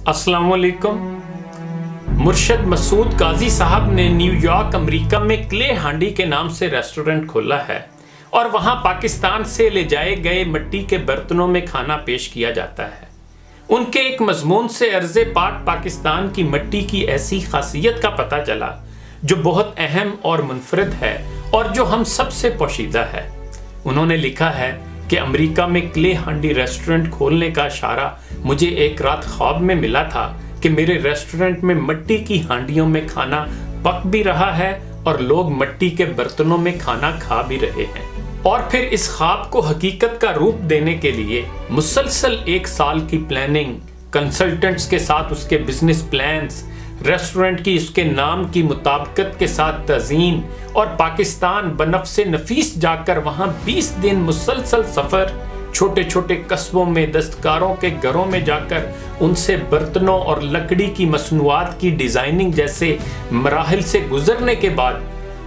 अस्सलाम वालेकुम। मुर्शद मसूद काजी साहब ने न्यूयॉर्क अमेरिका में क्ले हांडी के नाम से रेस्टोरेंट खोला है और वहां पाकिस्तान से ले जाए गए मिट्टी के बर्तनों में खाना पेश किया जाता है। उनके एक मजमून से अर्ज़े पाक पाकिस्तान की मिट्टी की ऐसी खासियत का पता चला जो बहुत अहम और मुनफरद है और जो हम सबसे पोशीदा है। उन्होंने लिखा है कि अमेरिका में क्ले हांडी रेस्टोरेंट खोलने का इशारा मुझे एक रात ख्वाब में मिला था कि मेरे रेस्टोरेंट में मिट्टी की हांडियों में खाना पक भी रहा है और लोग मिट्टी के बर्तनों में खाना खा भी रहे हैं। और फिर इस ख्वाब को हकीकत का रूप देने के लिए मुसलसल 1 साल की प्लानिंग, कंसल्टेंट्स के साथ उसके बिजनेस प्लान्स, रेस्टोरेंट की उसके नाम की मुताबिकत के साथ तज़ीन और पाकिस्तान बनफ़्से नफीस जाकर वहां 20 दिन मुसलसल सफ़र, छोटे छोटे कस्बों में दस्तकारों के घरों में जाकर उनसे बर्तनों और लकड़ी की मसनूआत की डिज़ाइनिंग जैसे मराहिल से गुजरने के बाद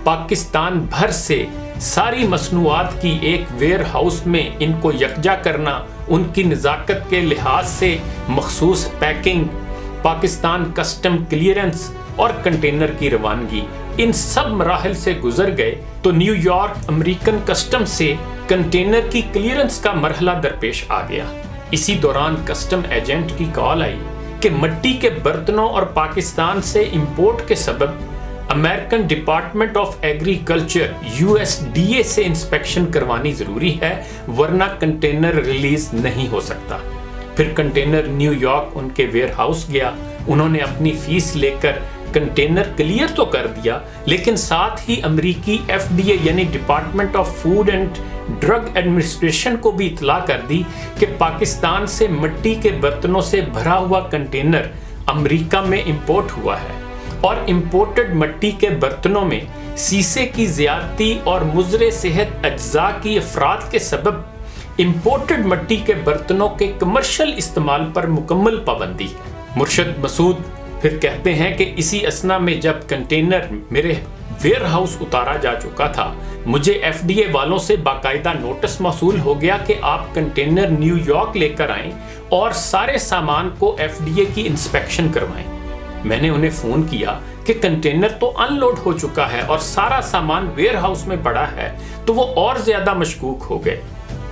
पाकिस्तान भर से सारी मसनूआत की एक वेयर हाउस में इनको यकजा करना, उनकी नज़ाकत के लिहाज से मखसूस पैकिंग, पाकिस्तान कस्टम क्लियरेंस और कंटेनर की रवानगी, इन सब मराहल से गुजर गए तो न्यूयॉर्क अमेरिकन कस्टम से कंटेनर की क्लियरेंस का मरहला दरपेश आ गया। इसी दौरान कस्टम एजेंट की कॉल आई कि मिट्टी के बर्तनों और पाकिस्तान से इंपोर्ट के सबब American department of agriculture USDA से इंस्पेक्शन करवानी जरूरी है, वरना कंटेनर रिलीज नहीं हो सकता। फिर कंटेनर न्यूयॉर्क उनके वेयर हाउस गया। उन्होंने अपनी फीस लेकर कंटेनर क्लियर तो कर दिया, लेकिन साथ ही अमेरिकी FDA यानी department of food and drug administration को भी इतला कर दी कि पाकिस्तान से मिट्टी के बर्तनों से भरा हुआ कंटेनर अमेरिका में इंपोर्ट हुआ है और इंपोर्टेड मिट्टी के बर्तनों में शीशे की ज्यादती और मुजरे सेहत अज्जा की अफराद के सबब इंपोर्टेड मिट्टी के बर्तनों के कमर्शियल इस्तेमाल पर मुकम्मल पाबंदी है। मुर्शद मसूद फिर कहते हैं कि इसी असना में जब कंटेनर मेरे वेयर हाउस उतारा जा चुका था, मुझे FDA वालों से बाकायदा नोटिस मौसूल हो गया कि आप कंटेनर न्यूयॉर्क लेकर आएं और सारे सामान को FDA की इंस्पेक्शन करवाएं। मैंने उन्हें फोन किया कि कंटेनर तो अनलोड हो चुका है और सारा सामान वेयर हाउस में पड़ा है, तो वो और ज्यादा मशकूक हो गए।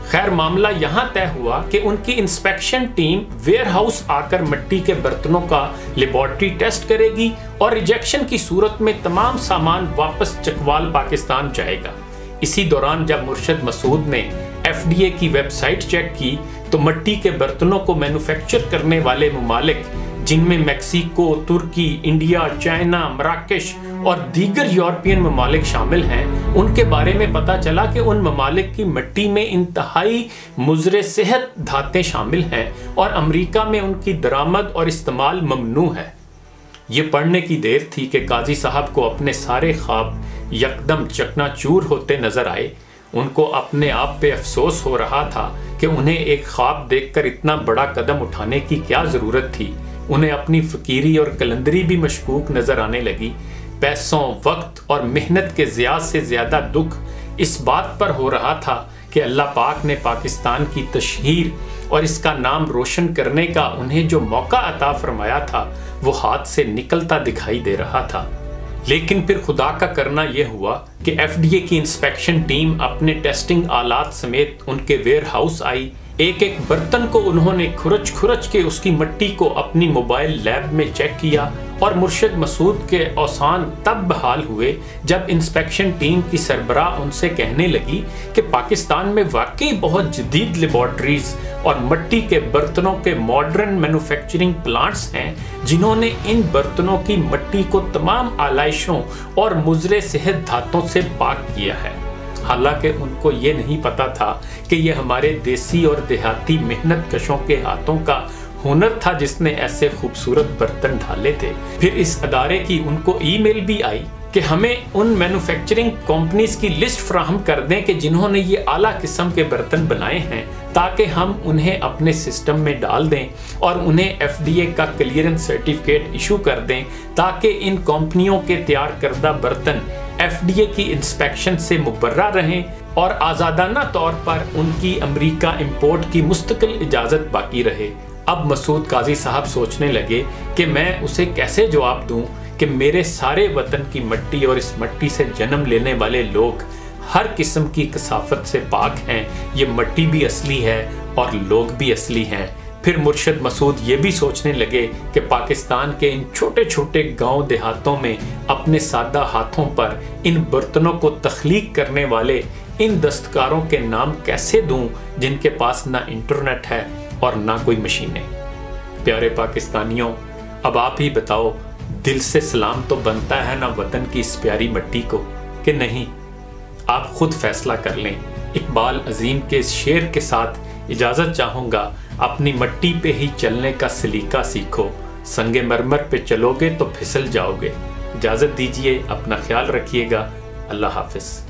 खैर, मामला यहां तय हुआ कि उनकी इंस्पेक्शन टीम वेयर हाउस आकर मिट्टी के बर्तनों का लेबोरेटरी टेस्ट करेगी और रिजेक्शन की सूरत में तमाम सामान वापस चकवाल पाकिस्तान जाएगा। इसी दौरान जब मुर्शद मसूद ने FDA की वेबसाइट चेक की तो मिट्टी के बर्तनों को मैन्युफैक्चर करने वाले ममालिक, जिनमें मैक्सिको, तुर्की, इंडिया, चाइना, मराकश और दीगर यूरोपियन ममालिक शामिल हैं, उनके बारे में पता चला कि उन ममालिक की मिट्टी में इंतहाई मुजरे सेहत धातें शामिल हैं और अमेरिका में उनकी दरामद और इस्तेमाल ममनू है। ये पढ़ने की देर थी कि काजी साहब को अपने सारे ख्वाब यकदम चकनाचूर होते नजर आए। उनको अपने आप पे अफसोस हो रहा था कि उन्हें एक ख्वाब देखकर इतना बड़ा कदम उठाने की क्या जरूरत थी। उन्हें अपनी फकीरी और कलंदरी भी मशकूक नजर आने लगी। पैसों, वक्त और मेहनत के ज़्यादा से ज़्यादा दुख इस बात पर हो रहा था कि अल्लाह पाक ने पाकिस्तान की तशहीर और इसका नाम रोशन करने का उन्हें जो मौका अता फरमाया था वो हाथ से निकलता दिखाई दे रहा था। लेकिन फिर खुदा का करना यह हुआ कि FDA की इंस्पेक्शन टीम अपने टेस्टिंग आलात समेत उनके वेयर हाउस आई। एक एक बर्तन को उन्होंने खुरच के उसकी मिट्टी को अपनी मोबाइल लैब में चेक किया और मुर्शद मसूद के औसान तब बहाल हुए जब इंस्पेक्शन टीम की सरबराह उनसे कहने लगी कि पाकिस्तान में वाकई बहुत जदीद लेबॉर्ट्रीज और मिट्टी के बर्तनों के मॉडर्न मैन्युफैक्चरिंग प्लांट्स हैं, जिन्होंने इन बर्तनों की मिट्टी को तमाम आलाइशों और मुजरे सेहत धातों से पाक किया है। हालांकि उनको ये नहीं पता था कि ये हमारे देसी और देहाती मेहनत कशों के हाथों का हुनर था जिसने ऐसे खूबसूरत बर्तन ढाले थे। फिर इस अदारे की उनको ईमेल भी आई कि हमें उन मैन्युफैक्चरिंग कंपनीज की लिस्ट फराहम कर दें कि जिन्होंने ये आला किस्म के बर्तन बनाए हैं, ताकि हम उन्हें अपने सिस्टम में डाल दें और उन्हें FDA का क्लियरेंस सर्टिफिकेट इशू कर दें, ताकि इन कंपनियों के तैयार करदा बर्तन FDA की इंस्पेक्शन से मुबर्रा रहें और आज़ादाना तौर पर उनकी अमेरिका इंपोर्ट की मुस्तकिल इजाज़त बाकी रहे। अब मसूद काजी साहब सोचने लगे कि मैं उसे कैसे जवाब दूं कि मेरे सारे वतन की मट्टी और इस मट्टी से जन्म लेने वाले लोग हर किस्म की कसाफत से पाक हैं, ये मट्टी भी असली है और लोग भी असली हैं। फिर मुर्शद मसूद ये भी सोचने लगे कि पाकिस्तान के इन छोटे छोटे गांव देहातों में अपने सादा हाथों पर इन बर्तनों को तख्लीक करने वाले इन दस्तकारों के नाम कैसे दूं जिनके पास ना इंटरनेट है और ना कोई मशीनें। प्यारे पाकिस्तानियों, अब आप ही बताओ, दिल से सलाम तो बनता है ना वतन की इस प्यारी मट्टी को कि नहीं? आप खुद फैसला कर लें। इकबाल अजीम के इस शेर के साथ इजाज़त चाहूँगा। अपनी मट्टी पे ही चलने का सलीका सीखो, संगे मरमर पे चलोगे तो फिसल जाओगे। इजाज़त दीजिए, अपना ख्याल रखिएगा। अल्लाह हाफिज़।